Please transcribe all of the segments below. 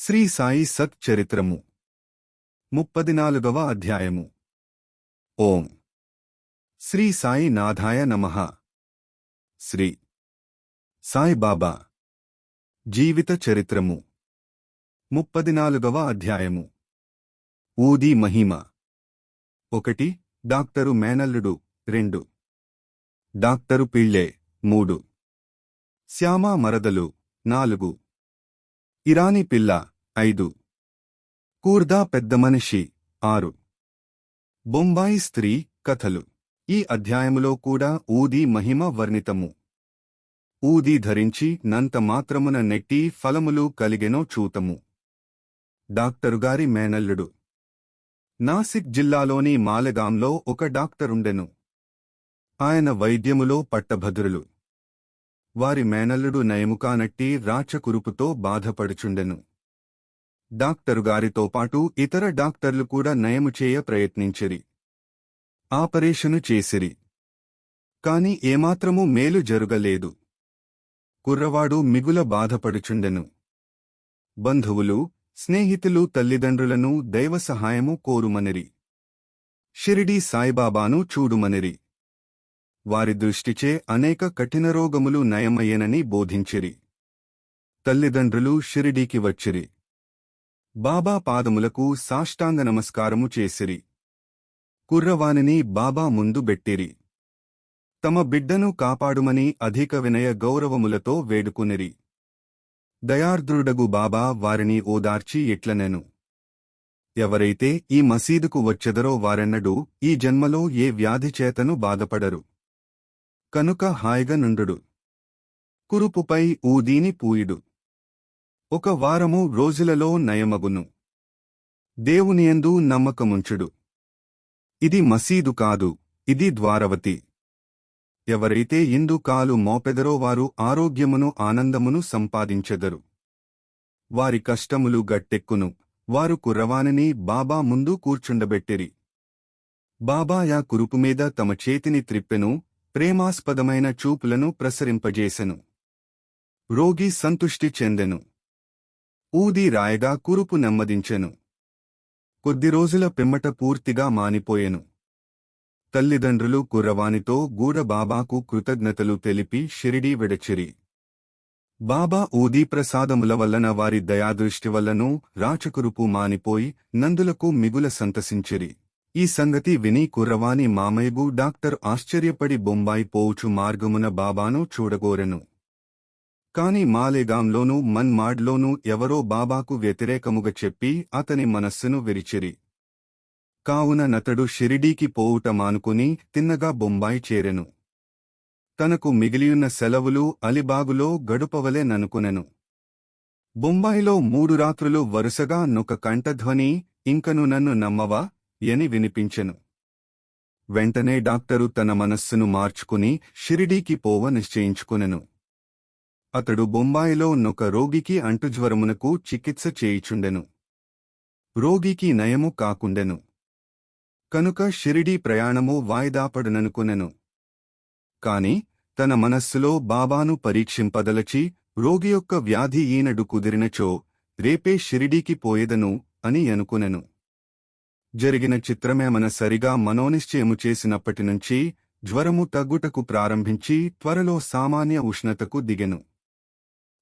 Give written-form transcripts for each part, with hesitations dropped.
శ్రీ సాయి సత్ చరిత్రము 34వ అధ్యాయము. ఓం శ్రీ సాయి నాథాయ నమః. శ్రీ సాయిబాబా జీవిత చరిత్రము 34వ అధ్యాయము. ఊది మహిమ. 1. డాక్టరు మేనల్లుడు. 2. డాక్టరు పిళ్ళే. 3. శ్యామ మరదలు. 4. ఇరానీ పిల్ల. 5. కూర్దా పెద్దమనిషి. 6. బొంబాయి స్త్రీ కథలు. ఈ అధ్యాయములో కూడా ఊది మహిమ వర్ణితము. ఊది ధరించి నంత మాత్రమున నెట్టి ఫలములు కలిగెనో చూతము. డాక్టరుగారి మేనల్లుడు. నాసిక్ జిల్లాలోని మాలెగాంలో ఒక డాక్టరుండెను. ఆయన వైద్యములో పట్టభద్రులు. వారి మేనల్లుడు నయముకానట్టి రాచకురుపుతో బాధపడుచుండెను. డాక్టరుగారితో పాటు ఇతర డాక్టర్లు కూడా నయము చేయ ప్రయత్నించిరి. ఆపరేషను చేసిరి. కాని ఏమాత్రమూ మేలు జరుగలేదు. కుర్రవాడు మిగుల బాధపడుచుండెను. బంధువులు, స్నేహితులు తల్లిదండ్రులను దైవ సహాయము కోరుమనిరి. షిరిడీ సాయిబాబాను చూడుమనిరి. వారి దృష్టిచే అనేక కఠిన రోగములు నయమయ్యనని బోధించిరి. తల్లిదండ్రులు షిరిడీకి వచ్చిరి. బాబా పాదములకు సాష్టాంగ నమస్కారము చేసిరి. కుర్రవానిని బాబా ముందు బెట్టిరి. తమ బిడ్డను కాపాడుమని అధిక వినయ గౌరవములతో వేడుకునిరి. దయార్ద్రుడగు బాబా వారిని ఓదార్చి ఇట్లనెను: ఎవరైతే ఈ మసీదుకు వచ్చెదరో వారెన్నడూ ఈ జన్మలో ఏ వ్యాధిచేతను బాధపడరు. కనుక హాయిగా నుండుడు. కురుపుపై ఊదీని పూయుడు. 1 వారము రోజులలో నయమగును. దేవునియందు నమ్మకముంచుడు. ఇది మసీదు కాదు, ఇది ద్వారవతి. ఎవరైతే ఇందు కాలు మోపెదరో వారు ఆరోగ్యమును ఆనందమును సంపాదించెదరు. వారి కష్టములు గట్టెక్కును. వారు కుర్రవానిని బాబా ముందు కూర్చుండబెట్టిరి. బాబా యా కురుపుమీద తమ చేతిని త్రిప్పెను. ప్రేమాస్పదమైన చూపులను ప్రసరింపజేసెను. రోగి సంతుష్టి చెందెను. ఊది రాయగా కురుపు నెమ్మదించెను. కొద్ది రోజుల పిమ్మట పూర్తిగా మానిపోయెను. తల్లిదండ్రులు కుర్రవానితో గూడ బాబాకు కృతజ్ఞతలు తెలిపి షిరిడీ విడచిరి. బాబా ఊదీ ప్రసాదముల వల్లన వారి దయాదృష్టి వల్లనూ రాచకురుపు మానిపోయి నందులకు మిగుల సంతసించిరి. ఈ సంగతి విని కుర్రవాని మామయ్యగు డాక్టర్ ఆశ్చర్యపడి బొంబాయి పోవుచు మార్గమున బాబాను చూడగోరెను. కాని మాలేగాంలోనూ మన్మాడ్లోనూ ఎవరో బాబాకు వ్యతిరేకముగా చెప్పి అతని మనస్సును విరిచిరి. కావున నతడు షిరిడీకి పోవుట మానుకుని తిన్నగా బొంబాయి చేరెను. తనకు మిగిలియున్న సెలవులు అలిబాగులో గడుపవలే ననుకునెను. బొంబాయిలో 3 రాత్రులు వరుసగా నొక కంఠధ్వని ఇంకను నన్ను నమ్మవా అని వినిపించెను. వెంటనే డాక్టరు తన మనస్సును మార్చుకుని షిరిడీకి పోవ నిశ్చయించుకునెను. అతడు బొంబాయిలో నొక రోగికి అంటుజ్వరమునకు చికిత్స చేయుచుండెను. రోగికి నయము కాకుండెను. కనుక షిరిడీ ప్రయాణము వాయిదాపడుననుకునెను. కాని తన మనస్సులో బాబాను పరీక్షింపదలచి రోగి యొక్క వ్యాధి ఈనడు కుదిరినచో రేపే షిరిడీకి పోయేదను అని అనుకునెను. జరిగిన చిత్రమేమన సరిగా మనోనిశ్చయము చేసినప్పటినుంచి జ్వరము తగ్గుటకు ప్రారంభించి త్వరలో సామాన్య ఉష్ణతకు దిగెను.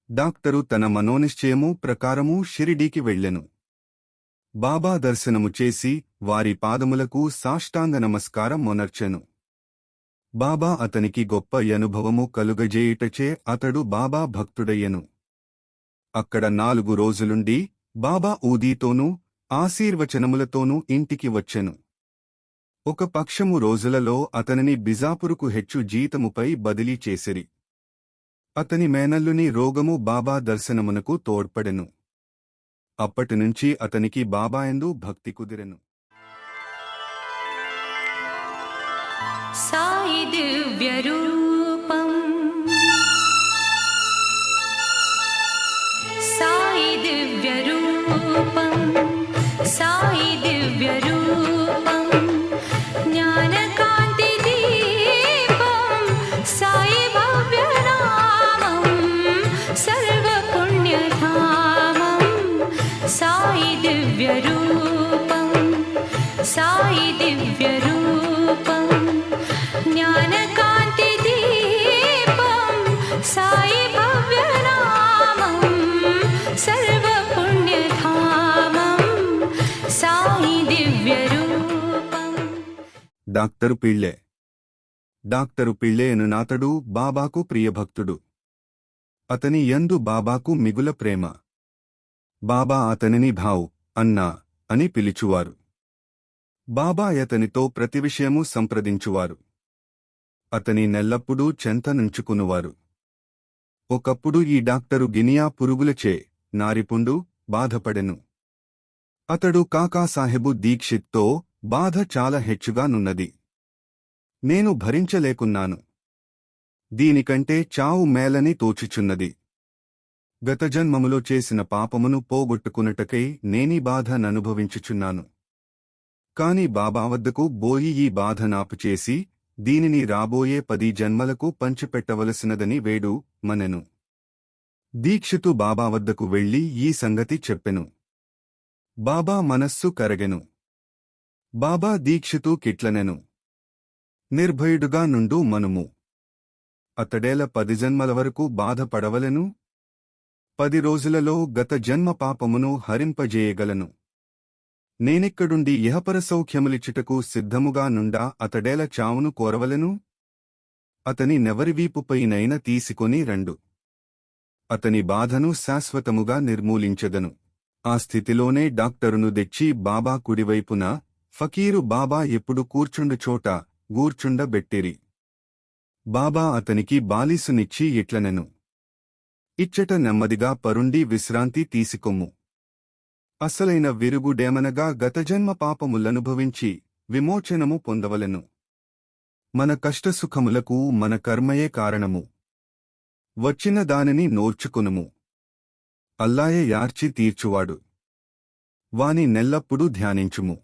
డాక్టరు తన మనోనిశ్చయము ప్రకారము షిరిడీకి వెళ్ళెను. బాబా దర్శనము చేసి వారి పాదములకు సాష్టాంగ నమస్కారం మొనర్చెను. బాబా అతనికి గొప్ప అనుభవము కలుగజేయుటచే అతడు బాబా భక్తుడయ్యెను. అక్కడ 4 రోజులుండి బాబా ఊదీతోనూ ఆశీర్వచనములతోనూ ఇంటికి వచ్చెను. 1 పక్షము రోజులలో అతనిని బిజాపురుకు హెచ్చు జీతముపై బదిలీ చేసిరి. అతని మేనల్లుని రోగము బాబా దర్శనమునకు తోడ్పడెను. అప్పటినుంచి అతనికి బాబాయందు భక్తి కుదిరెను. సాయి దివ్యరూపం సాయి దివ్యరూపం సాయి దివ్యరూపం జ్ఞానకాంతి దీపం సాయి భవ్యనామం సర్వపుణ్యధామం साई दिव्यरूपं साई दिव्यरूपं ज्ञानकान्तिदीपं साई भव्यनामं सर्वपुण्यधामं साई दिव्यरूपं డాక్టరు పిళ్ళే. డాక్టరు పిళ్ళే అనునాతడు బాబాకు ప్రియభక్తుడు. అతని యందు బాబాకు మిగుల ప్రేమ. బాబా అతనిని భావ్ అన్నా అని పిలిచువారు. బాబా అతనితో ప్రతి విషయము సంప్రదించువారు. అతని నెల్లప్పుడూ చెంతనుంచుకునువారు. ఒకప్పుడు ఈ డాక్టరు గినియా పురుగులచే నారిపుండు బాధపడెను. అతడు కాకాసాహెబు దీక్షిత్తో బాధ చాలా హెచ్చుగా నున్నది. నేను భరించలేకున్నాను. దీనికంటే చావు మేలని తోచుచున్నది. గత జన్మములో చేసిన పాపమును పోగొట్టుకున్నటకై నేనీ బాధ ననుభవించుచున్నాను. కాని బాబా వద్దకు బోయి ఈ బాధ నాపుచేసి దీనిని రాబోయే 10 జన్మలకు పంచిపెట్టవలసినదని వేడు మనెను. దీక్షితు బాబా వద్దకు వెళ్లి ఈ సంగతి చెప్పెను. బాబా మనస్సు కరగెను. బాబా దీక్షితు కిట్లనెను. నిర్భయుడుగా నుండు మనుము. అతడేల 10 జన్మల వరకు బాధపడవలెను. 10 రోజులలో గత జన్మ పాపమును హరింపజేయగలను. నేనెక్కడుండి ఇహపర సౌఖ్యములిచ్చుటకు సిద్ధముగా నుండా అతడేల చావును కోరవలెను. అతని నెవరివీపుపైనైన తీసుకొని రండు. అతని బాధను శాశ్వతముగా నిర్మూలించెదను. ఆ స్థితిలోనే డాక్టరును తెచ్చి బాబా కుడివైపున ఫకీరు బాబా ఎప్పుడు కూర్చుండు చోట గూర్చుండబెట్టిరి. బాబా అతనికి బాలీసునిచ్చి ఇట్లనెను. ఇచ్చట నెమ్మదిగా పరుండి విశ్రాంతి తీసికొమ్ము. అసలైన విరుగుడేమనగా గతజన్మ పాపములనుభవించి విమోచనము పొందవలెను. మన కష్టసుఖములకు మన కర్మయే కారణము. వచ్చిన దానిని నోర్చుకొనుము. అల్లాయే యార్చి తీర్చువాడు. వాని నెల్లప్పుడూ ధ్యానించుము.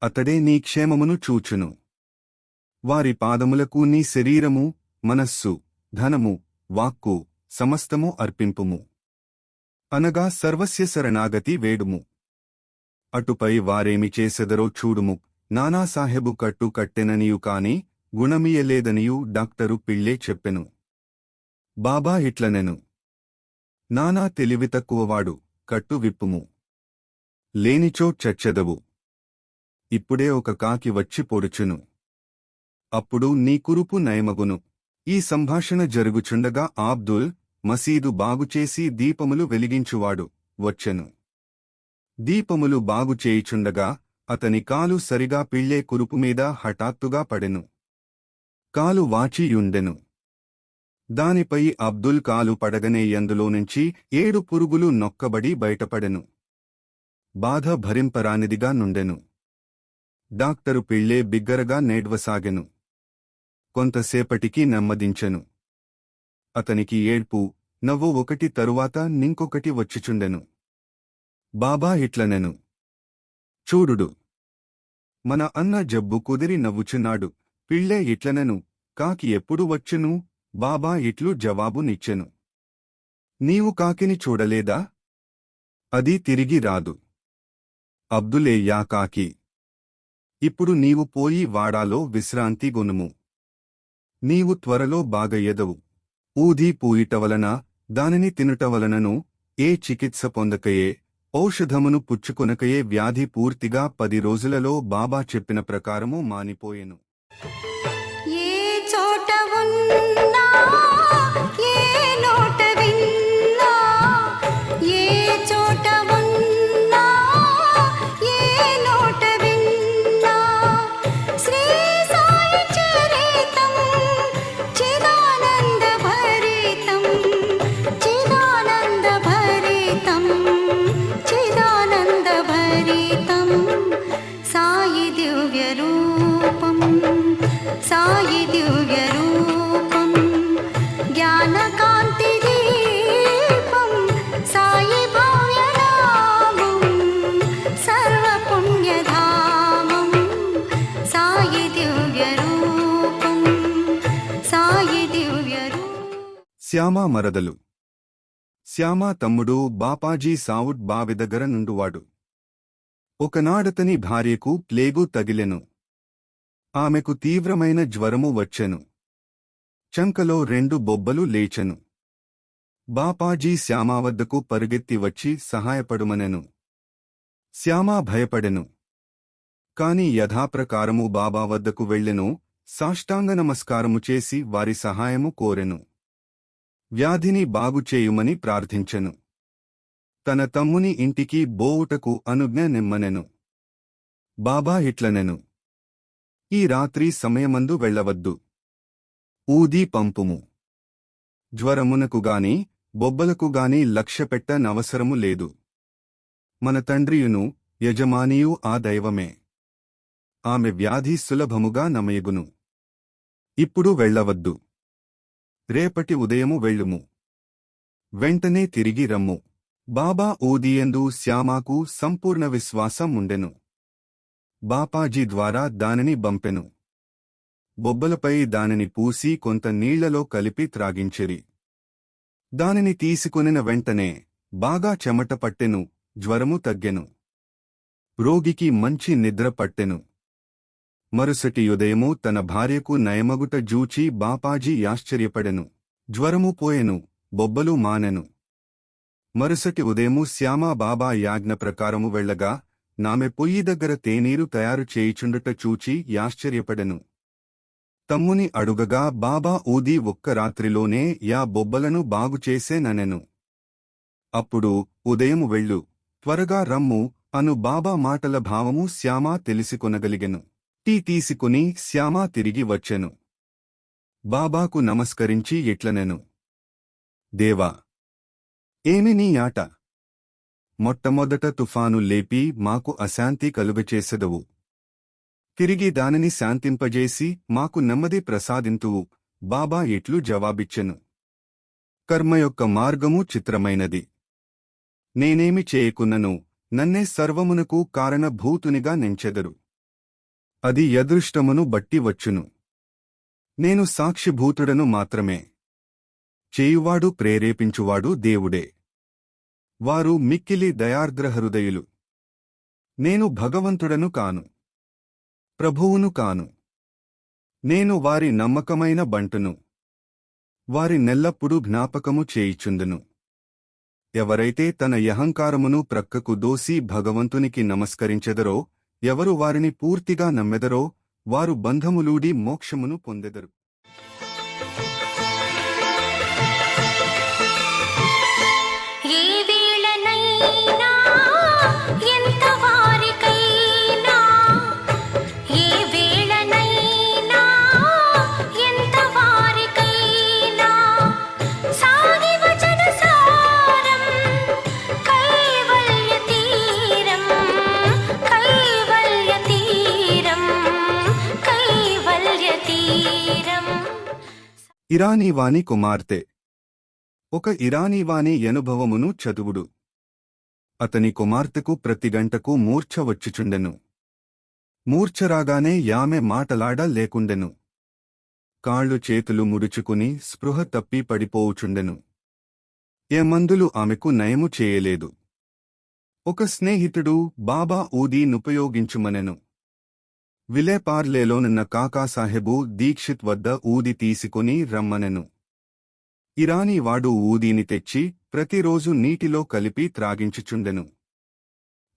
అతడే నీ క్షేమమును చూచును. వారి పాదములకు నీ శరీరము, మనస్సు, ధనము, వాక్కు సమస్తము అర్పింపుము. అనగా సర్వస్య శరణాగతి వేడుము. అటుపై వారేమి చేసెదరో చూడుము. నానాసాహెబు కట్టు కట్టెననియు కాని గుణమియలేదనియు డాక్టరు పిళ్ళే చెప్పెను. బాబా ఇట్లనెను. నానా తెలివి తక్కువవాడు, కట్టు విప్పుము. లేనిచో చచ్చెదవు. ఇప్పుడే ఒక కాకి వచ్చి పొడుచును. అప్పుడు నీ కురుపు నయమగును. ఈ సంభాషణ జరుగుచుండగా అబ్దుల్ మసీదు బాగుచేసి దీపములు వెలిగించువాడు వచ్చెను. దీపములు బాగుచేయుచుండగా అతని కాలు సరిగా పిళ్ళే కురుపుమీద హఠాత్తుగా పడెను. కాలు వాచియుండెను. దానిపై అబ్దుల్ కాలు పడగనే యందులోనుంచి 7 పురుగులు నొక్కబడి బయటపడెను. బాధ భరింపరానిదిగా నుండెను. డాక్టరు పిళ్ళే బిగ్గరగా నేడ్వసాగెను. కొంతసేపటికి నెమ్మదించెను. అతనికి ఏడ్పు, నవ్వు ఒకటి తరువాత నింకొకటి వచ్చిచుండెను. బాబా ఇట్లనెను. చూడుడు, మన అన్న జబ్బు కుదిరి నవ్వుచున్నాడు. పిళ్ళే ఇట్లనెను. కాకి ఎప్పుడు వచ్చును? బాబా ఇట్లు జవాబునిచ్చెను. నీవు కాకిని చూడలేదా? అది తిరిగి రాదు. అబ్దులే యా కాకి. ఇప్పుడు నీవు పోయి వాడాలో విశ్రాంతి గొనుము. నీవు త్వరలో బాగయ్యెదవు. ఊది పూయిటవలన దానిని తినుటవలనను ఏ చికిత్స పొందకయే ఔషధమును పుచ్చుకొనకయే వ్యాధి పూర్తిగా 10 రోజులలో బాబా చెప్పిన ప్రకారము మానిపోయెను. ఏ చోట ఉన్నా ఏ నోట విన్నా ఏ చోట ఉన్నా ఏ నోట విన్నా శ్రీ సాయి చరితం చిదానంద భరితం చిదానంద భరితం చిదానంద భరితం సాయి దివ్య రూపం సాయి దివ్య రూపం జ్ఞానకాంతి దీపం సాయి భవ్యనామం సర్వపుణ్యధామం సాయి దివ్య రూపం సాయి దివ్య రూపం. శ్యామా మరదలు. శ్యామ తమ్ముడు బాపాజీ సావుడ్ బావి దగ్గర నుండువాడు. ఒకనాడతని భార్యకు ప్లేగు తగిలెను. ఆమెకు తీవ్రమైన జ్వరము వచ్చెను. చంకలో 2 బొబ్బలు లేచెను. బాపాజీ శ్యామ వద్దకు పరుగెత్తి వచ్చి సహాయపడుమనెను. శ్యామ భయపడెను. కాని యథాప్రకారము బాబా వద్దకు వెళ్ళెను. సాష్టాంగ నమస్కారము చేసి వారి సహాయము కోరెను. వ్యాధిని బాగుచేయుమని ప్రార్థించెను. తన తమ్ముని ఇంటికి బోవుటకు అనుజ్ఞ నిమ్మనెను. బాబా ఇట్లనెను, ఈ రాత్రి సమయమందు వెళ్ళవద్దు. ఊదీ పంపుము. జ్వరమునకుగాని బొబ్బలకుగాని లక్ష్యపెట్టనవసరము లేదు. మన తండ్రియును యజమానియు ఆ దైవమే. ఆమె వ్యాధి సులభముగా నమయగును. ఇప్పుడు వెళ్ళవద్దు. రేపటి ఉదయము వెళ్ళుము. వెంటనే తిరిగి రమ్ము. బాబా ఊదియందు శ్యామాకు సంపూర్ణ విశ్వాసం ఉండెను. బాపాజీ ద్వారా దానిని బంపెను. బొబ్బలపై దానిని పూసి కొంత నీళ్లలో కలిపి త్రాగించిరి. దానిని తీసుకొనిన వెంటనే బాగా చెమట పట్టెను. జ్వరము తగ్గెను. రోగికి మంచి నిద్ర పట్టెను. మరుసటి ఉదయము తన భార్యకు నయమగుట జూచి బాపాజీ ఆశ్చర్యపడెను. జ్వరము పోయెను. బొబ్బలు మానెను. మరుసటి ఉదయము శ్యామ బాబా యాజ్ఞ ప్రకారము వెళ్ళగా నామె పొయ్యి దగ్గర తేనీరు తయారు చేయుచుండుట చూచి ఆశ్చర్యపడెను. తమ్ముని అడుగగా బాబా ఊది ఒక్క రాత్రిలోనే యా బొబ్బలను బాగుచేసేననెను. అప్పుడు ఉదయము వెళ్ళు, త్వరగా రమ్ము అను బాబా మాటల భావము శ్యామ తెలిసికొనగలిగెను. టీ తీసుకుని శ్యామ తిరిగి వచ్చెను. బాబాకు నమస్కరించి ఇట్లనెను, దేవా, ఏమి నీ ఆట? మొట్టమొదట తుఫాను లేపి మాకు అశాంతి కలుగచేసెదవు. తిరిగి దానిని శాంతింపజేసి మాకు నెమ్మది ప్రసాదింతువు. బాబా ఇట్లు జవాబిచ్చెను, కర్మ యొక్క మార్గము చిత్రమైనది. నేనేమి చేయకున్నను నన్నే సర్వమునకు కారణభూతునిగా నెంచెదరు. అది యదృష్టమును బట్టి వచ్చును. నేను సాక్షిభూతుడను మాత్రమే. చేయువాడు ప్రేరేపించువాడు దేవుడే. వారు మిక్కిలి దయార్ద్రహృదయులు. నేను భగవంతుడను కాను, ప్రభువును కాను. నేను వారి నమ్మకమైన బంటును. వారి నెల్లప్పుడూ జ్ఞాపకము చేయిచుందును. ఎవరైతే తన యహంకారమును ప్రక్కకు దోసి భగవంతునికి నమస్కరించెదరో, ఎవరు వారిని పూర్తిగా నమ్మెదరో, వారు బంధములూడి మోక్షమును పొందెదరు. ఏ వేళనైనా ఎంత వారికైనా, ఏ వేళనైనా ఎంత వారికైనా సాగి వచన సారం కైవల్య తీరం, కైవల్య తీరం, కైవల్య తీరం. ఇరానీవాని కుమార్తె. ఒక ఇరానీవాని అనుభవమును చదువుడు. అతని కుమార్తెకు ప్రతి గంటకు మూర్ఛ వచ్చుచుండెను. మూర్ఛరాగానే యామె మాటలాడ లేకుండెను. కాళ్ళు చేతులు ముడుచుకుని స్పృహ తప్పి పడిపోవుచుండెను. ఏ మందులు ఆమెకు నయము చేయలేదు. ఒక స్నేహితుడు బాబా ఊదీనుపయోగించుమనెను. విలేపార్లేలోనున్న కాకాసాహెబు దీక్షిత్ వద్ద ఊది తీసుకుని రమ్మనెను. ఇరానీవాడు ఊదీని తెచ్చి ప్రతిరోజు నీటిలో కలిపి త్రాగించుచుండెను.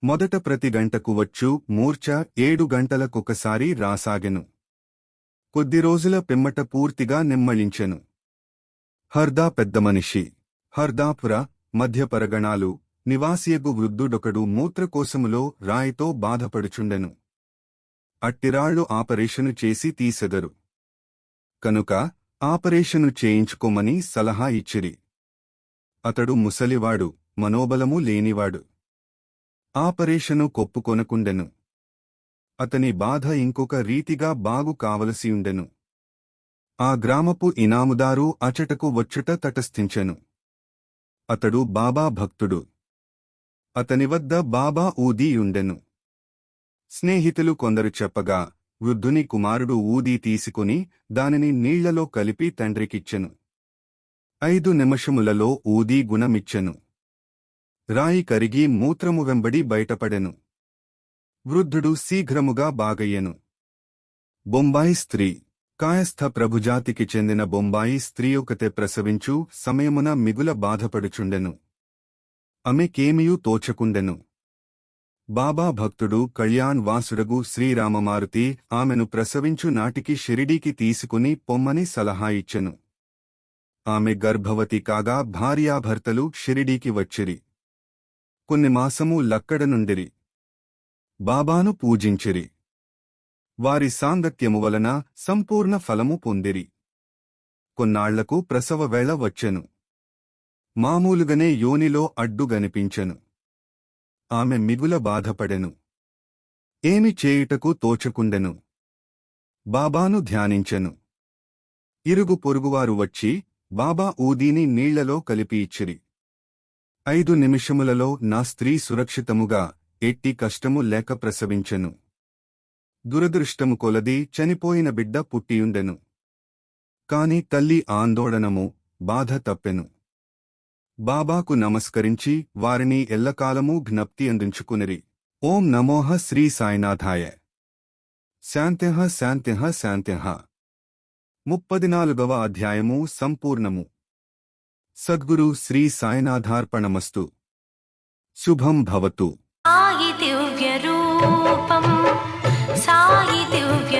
మొదట ప్రతి గంటకు వచ్చు మూర్ఛ 7 గంటలకొకసారి రాసాగెను. కొద్ది రోజుల పిమ్మట పూర్తిగా నిమ్మళించెను. హర్దా పెద్దమనిషి, హర్దాపుర మధ్యపరగణాలు నివాసియగు వృద్ధుడొకడు మూత్రకోశములో రాయితో బాధపడుచుండెను. అట్టిరాళ్లు ఆపరేషను చేసి తీసెదరు. కనుక ఆపరేషను చేయించుకోమని సలహా ఇచ్చిరి. అతడు ముసలివాడు, మనోబలము లేనివాడు. ఆపరేషను కొప్పుకొనకుండెను. అతని బాధ ఇంకొక రీతిగా బాగు కావలసియుండెను. ఆ గ్రామపు ఇనాముదారు అచటకు వచ్చుట తటస్థించెను. అతడు బాబా భక్తుడు. అతని వద్ద బాబా ఊదీయుండెను. స్నేహితులు కొందరు చెప్పగా వృద్ధుని కుమారుడు ఊదీ తీసుకుని దానిని నీళ్లలో కలిపి తండ్రికిచ్చెను. 5 నిమిషములలో ఊదీ గుణమిచ్చెను. రాయి కరిగి మూత్రము వెంబడి బయటపడెను. వృద్ధుడు శీఘ్రముగా బాగయ్యెను. బొంబాయి స్త్రీ. కాయస్థ ప్రభుజాతికి చెందిన బొంబాయి స్త్రీ ఒకతే ప్రసవించు సమయమున మిగుల బాధపడుచుండెను. ఆమెకేమియూ తోచకుండెను. బాబా భక్తుడు కళ్యాణ్ వాసుడగు శ్రీరామమారుతి ఆమెను ప్రసవించు నాటికి షిరిడీకి తీసుకుని పొమ్మని సలహా ఇచ్చెను. ఆమె గర్భవతి కాగా భార్యాభర్తలు షిరిడీకి వచ్చిరి. కొన్ని మాసము లక్కడనుండిరి. బాబాను పూజించిరి. వారి సాంగత్యము వలన సంపూర్ణ ఫలము పొందిరి. కొన్నాళ్లకు ప్రసవవేళ వచ్చెను. మామూలుగానే యోనిలో అడ్డుగనిపించెను. ఆమె మిగుల బాధపడెను. ఏమి చేయుటకు తోచకుండెను. బాబాను ధ్యానించెను. ఇరుగు పొరుగువారు వచ్చి బాబా ఊదీని నీళ్లలో కలిపి ఇచ్చిరి. 5 నిమిషములలో నా స్త్రీ సురక్షితముగా ఎట్టి కష్టము లేక ప్రసవించెను. దురదృష్టము కొలది చనిపోయిన బిడ్డ పుట్టియుండెను. కాని తల్లి ఆందోళనము బాధ తప్పెను. బాబాకు నమస్కరించి వారిని ఎల్లకాలమూ జ్ఞప్తి అందించుకునిరి. ఓం నమోః శ్రీ సాయినాథాయ. శాంత్యః శాంత్యః శాంత్యః. 34వ అధ్యాయము సంపూర్ణము. సద్గురు శ్రీ సాయినాథార్పణమస్తు. శుభం భవతు. సాయి దివ్య రూపం సాయి దివ్య